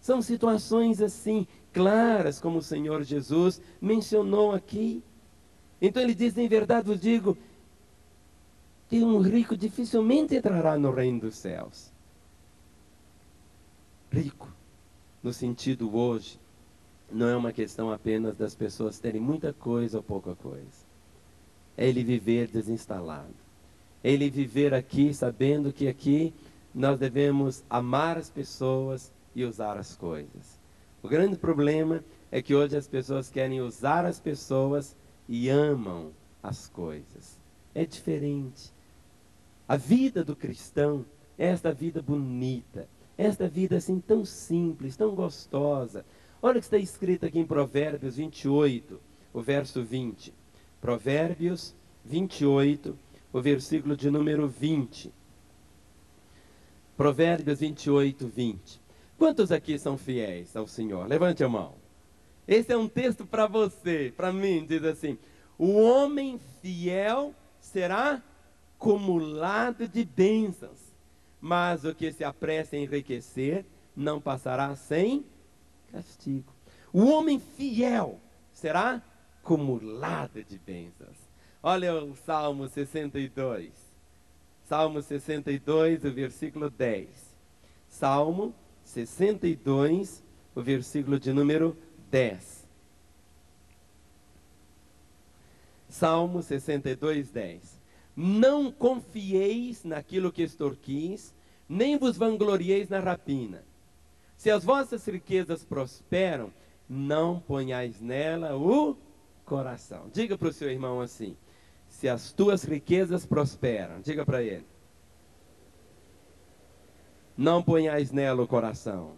São situações assim, claras, como o Senhor Jesus mencionou aqui. Então ele diz, em verdade vos digo, que um rico dificilmente entrará no reino dos céus. Rico, no sentido hoje, não é uma questão apenas das pessoas terem muita coisa ou pouca coisa. É ele viver desinstalado. É ele viver aqui sabendo que aqui nós devemos amar as pessoas e usar as coisas. O grande problema é que hoje as pessoas querem usar as pessoas e amam as coisas. É diferente. A vida do cristão é esta vida bonita, esta vida assim tão simples, tão gostosa. Olha o que está escrito aqui em Provérbios 28, o verso 20. Provérbios 28, o versículo de número 20. Provérbios 28, 20. Quantos aqui são fiéis ao Senhor? Levante a mão. Esse é um texto para você, para mim, diz assim: o homem fiel será acumulado de bênçãos, mas o que se apressa em enriquecer não passará sem castigo. O homem fiel será acumulado de bênçãos. Olha o Salmo 62. Salmo 62, o versículo 10. Salmo 62, o versículo de número 10. Salmo 62, 10. Não confieis naquilo que extorquis, nem vos vanglorieis na rapina. Se as vossas riquezas prosperam, não ponhais nela o coração. Diga para o seu irmão assim: se as tuas riquezas prosperam, diga para ele, não ponhais nela o coração.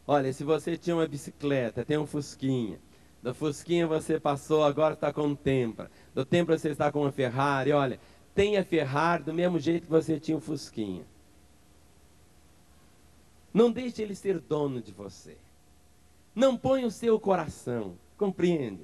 Olha, se você tinha uma bicicleta, tem um Fusquinha, do Fusquinha você passou, agora está com um Tempra, do Tempra você está com uma Ferrari, olha, tenha Ferrari do mesmo jeito que você tinha o Fusquinha. Não deixe ele ser dono de você. Não ponha o seu coração, compreende?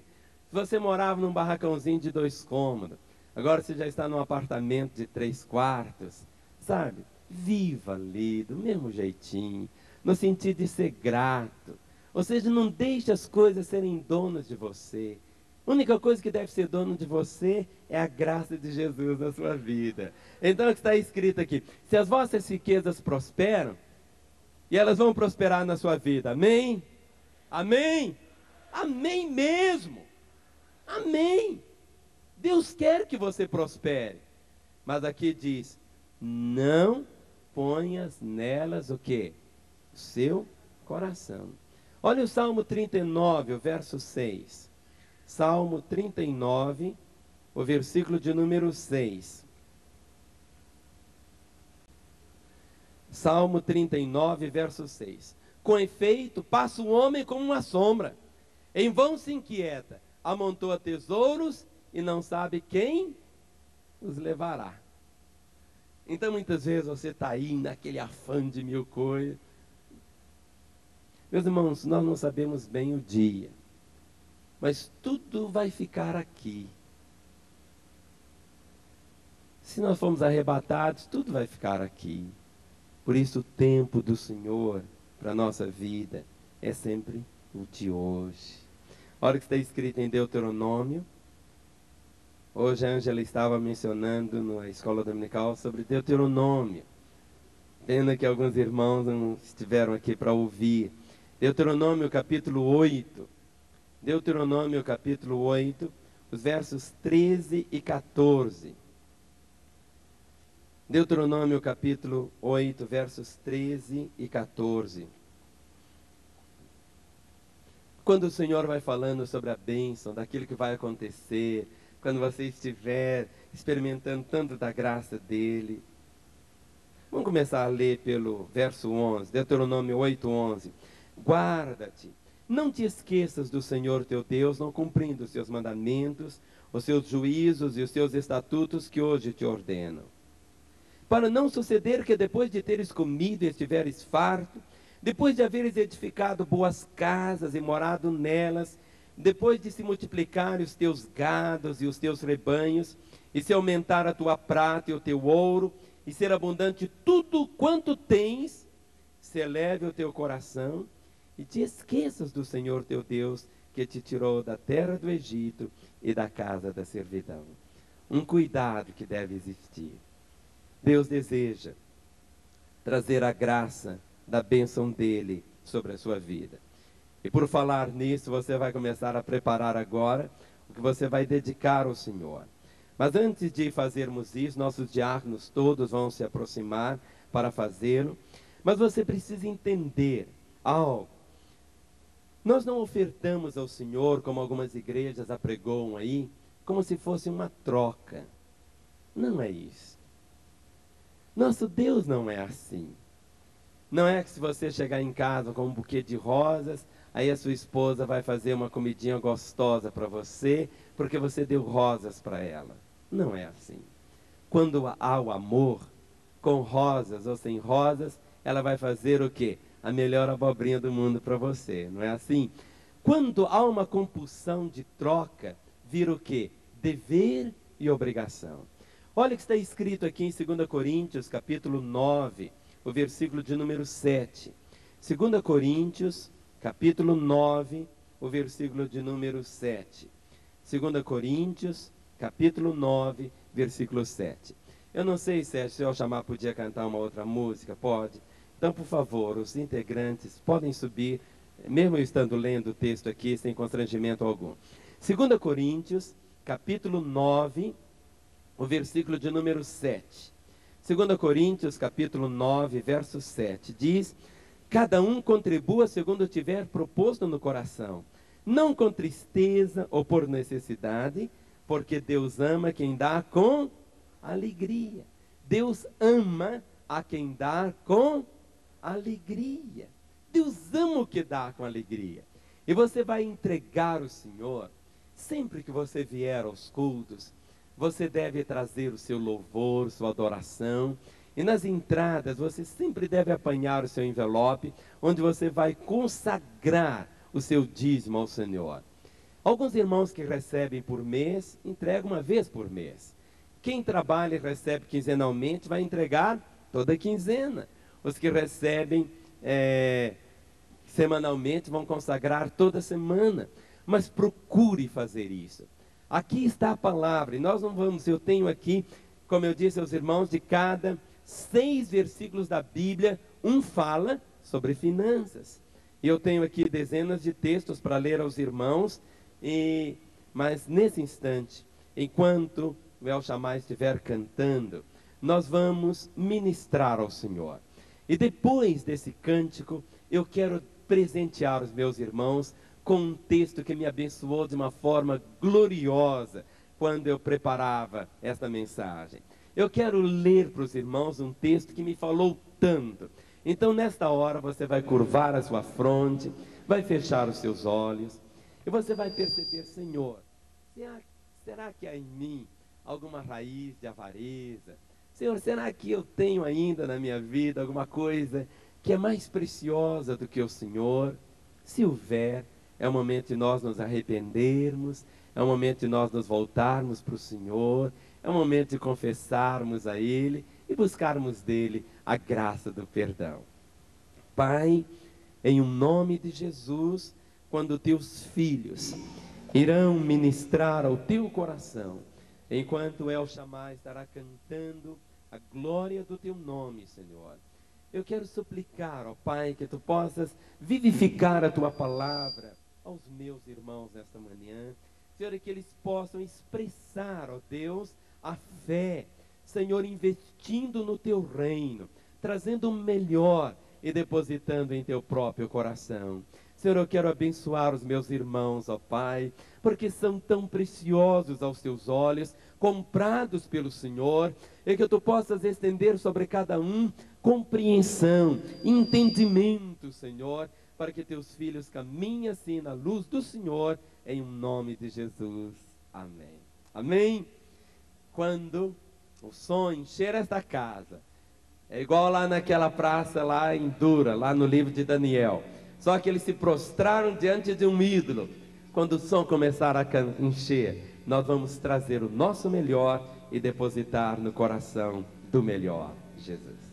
Se você morava num barracãozinho de 2 cômodos, agora você já está num apartamento de 3 quartos, sabe? Viva ali, do mesmo jeitinho, no sentido de ser grato. Ou seja, não deixe as coisas serem donas de você. A única coisa que deve ser dono de você é a graça de Jesus na sua vida. Então, o que está escrito aqui: se as vossas riquezas prosperam, e elas vão prosperar na sua vida, amém? Amém? Amém mesmo. Amém. Deus quer que você prospere. Mas aqui diz: não ponhas nelas o quê? O seu coração. Olha o Salmo 39, o verso 6. Salmo 39, o versículo de número 6. Salmo 39, verso 6. Com efeito, passa o homem como uma sombra, em vão se inquieta, amontoa tesouros e não sabe quem os levará. Então, muitas vezes você está aí naquele afã de 1000 coisas. Meus irmãos, nós não sabemos bem o dia, mas tudo vai ficar aqui. Se nós formos arrebatados, tudo vai ficar aqui. Por isso, o tempo do Senhor para a nossa vida é sempre o de hoje. Olha o que está escrito em Deuteronômio. Hoje a Ângela estava mencionando na escola dominical sobre Deuteronômio. Pena que alguns irmãos não estiveram aqui para ouvir. Deuteronômio capítulo 8. Deuteronômio capítulo 8, os versos 13 e 14. Deuteronômio capítulo 8, versos 13 e 14. Quando o Senhor vai falando sobre a bênção, daquilo que vai acontecer, quando você estiver experimentando tanto da graça dele. Vamos começar a ler pelo verso 11, Deuteronômio 8, 11. Guarda-te, não te esqueças do Senhor teu Deus, não cumprindo os seus mandamentos, os seus juízos e os seus estatutos que hoje te ordeno. Para não suceder que depois de teres comido e estiveres farto, depois de haveres edificado boas casas e morado nelas, depois de se multiplicarem os teus gados e os teus rebanhos, e se aumentar a tua prata e o teu ouro, e ser abundante tudo quanto tens, se eleve o teu coração, e te esqueças do Senhor teu Deus, que te tirou da terra do Egito e da casa da servidão. Um cuidado que deve existir. Deus deseja trazer a graça da bênção dele sobre a sua vida. E por falar nisso, você vai começar a preparar agora o que você vai dedicar ao Senhor. Mas antes de fazermos isso, nossos diáconos todos vão se aproximar para fazê-lo. Mas você precisa entender algo. Nós não ofertamos ao Senhor, como algumas igrejas apregoam aí, como se fosse uma troca. Não é isso. Nosso Deus não é assim. Não é que se você chegar em casa com um buquê de rosas, aí a sua esposa vai fazer uma comidinha gostosa para você, porque você deu rosas para ela. Não é assim. Quando há o amor, com rosas ou sem rosas, ela vai fazer o quê? A melhor abobrinha do mundo para você, não é assim? Quando há uma compulsão de troca, vira o quê? Dever e obrigação. Olha o que está escrito aqui em 2 Coríntios, capítulo 9, o versículo de número 7. 2 Coríntios, capítulo 9, o versículo de número 7. 2 Coríntios, capítulo 9, versículo 7. Eu não sei, Sérgio, se eu chamar podia cantar uma outra música, pode? Então, por favor, os integrantes podem subir, mesmo eu estando lendo o texto aqui, sem constrangimento algum. 2 Coríntios, capítulo 9, o versículo de número 7. 2 Coríntios, capítulo 9, verso 7, diz: cada um contribua segundo tiver proposto no coração, não com tristeza ou por necessidade, porque Deus ama quem dá com alegria. Deus ama a quem dá com alegria. Deus ama o que dá com alegria. E você vai entregar o Senhor, sempre que você vier aos cultos, você deve trazer o seu louvor, sua adoração. E nas entradas, você sempre deve apanhar o seu envelope, onde você vai consagrar o seu dízimo ao Senhor. Alguns irmãos que recebem por mês, entregam uma vez por mês. Quem trabalha e recebe quinzenalmente, vai entregar toda quinzena. Os que recebem semanalmente, vão consagrar toda semana. Mas procure fazer isso. Aqui está a palavra, e nós não vamos, eu tenho aqui, como eu disse aos irmãos, de cada 6 versículos da Bíblia, um fala sobre finanças. E eu tenho aqui dezenas de textos para ler aos irmãos, mas nesse instante, enquanto o El Shammai estiver cantando, nós vamos ministrar ao Senhor. E depois desse cântico, eu quero presentear os meus irmãos com um texto que me abençoou de uma forma gloriosa quando eu preparava esta mensagem. Eu quero ler para os irmãos um texto que me falou tanto. Então, nesta hora, você vai curvar a sua fronte, vai fechar os seus olhos, e você vai perceber: Senhor, será que há em mim alguma raiz de avareza? Senhor, será que eu tenho ainda na minha vida alguma coisa que é mais preciosa do que o Senhor? Se houver, é o momento de nós nos arrependermos, é o momento de nós nos voltarmos para o Senhor, é o momento de confessarmos a Ele e buscarmos dele a graça do perdão. Pai, em nome de Jesus, quando teus filhos irão ministrar ao teu coração, enquanto o El Shammai estará cantando a glória do teu nome, Senhor, eu quero suplicar, ó Pai, que tu possas vivificar a tua palavra aos meus irmãos nesta manhã. Senhor, que eles possam expressar, ó Deus, a fé, Senhor, investindo no teu reino, trazendo o melhor e depositando em teu próprio coração. Senhor, eu quero abençoar os meus irmãos, ó Pai, porque são tão preciosos aos teus olhos, comprados pelo Senhor, e que tu possas estender sobre cada um compreensão, entendimento, Senhor, para que teus filhos caminhem assim na luz do Senhor, em nome de Jesus. Amém. Amém. Quando o som encher esta casa, é igual lá naquela praça lá em Dura, lá no livro de Daniel. Só que eles se prostraram diante de um ídolo. Quando o som começar a encher, nós vamos trazer o nosso melhor e depositar no coração do melhor, Jesus.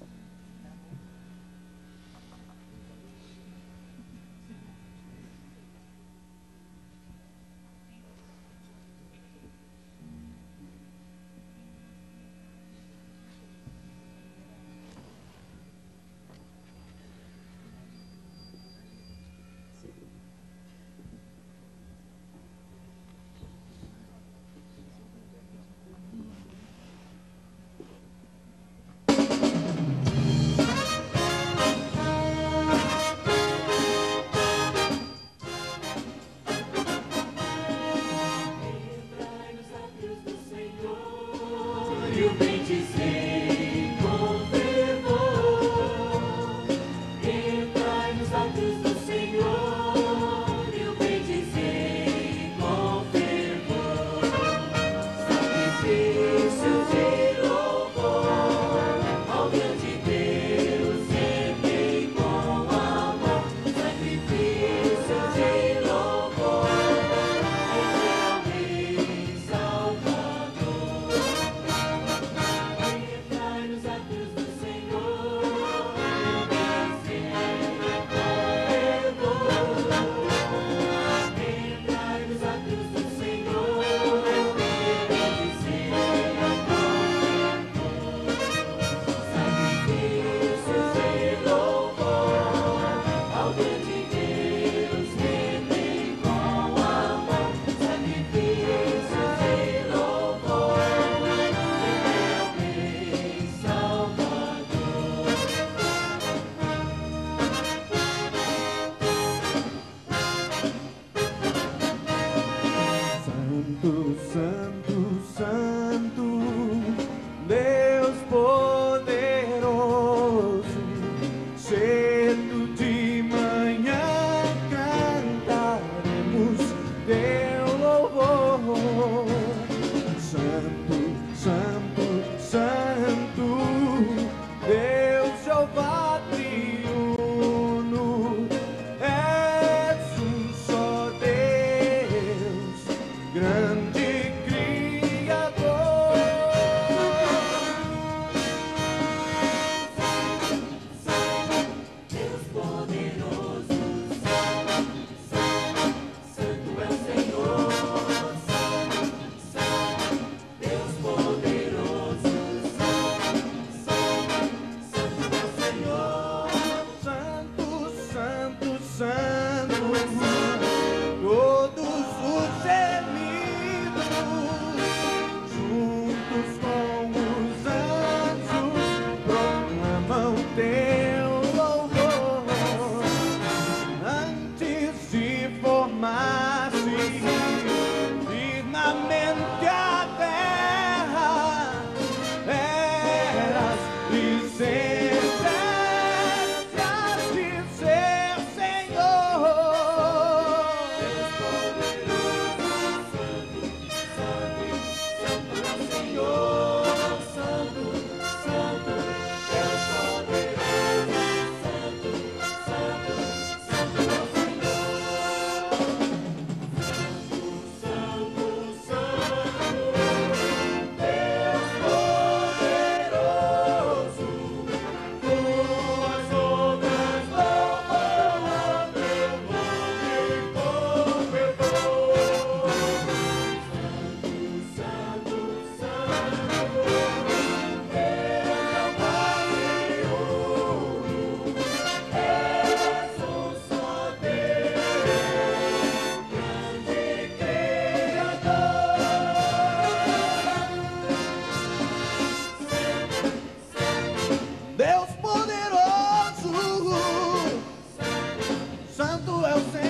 é o Senhor.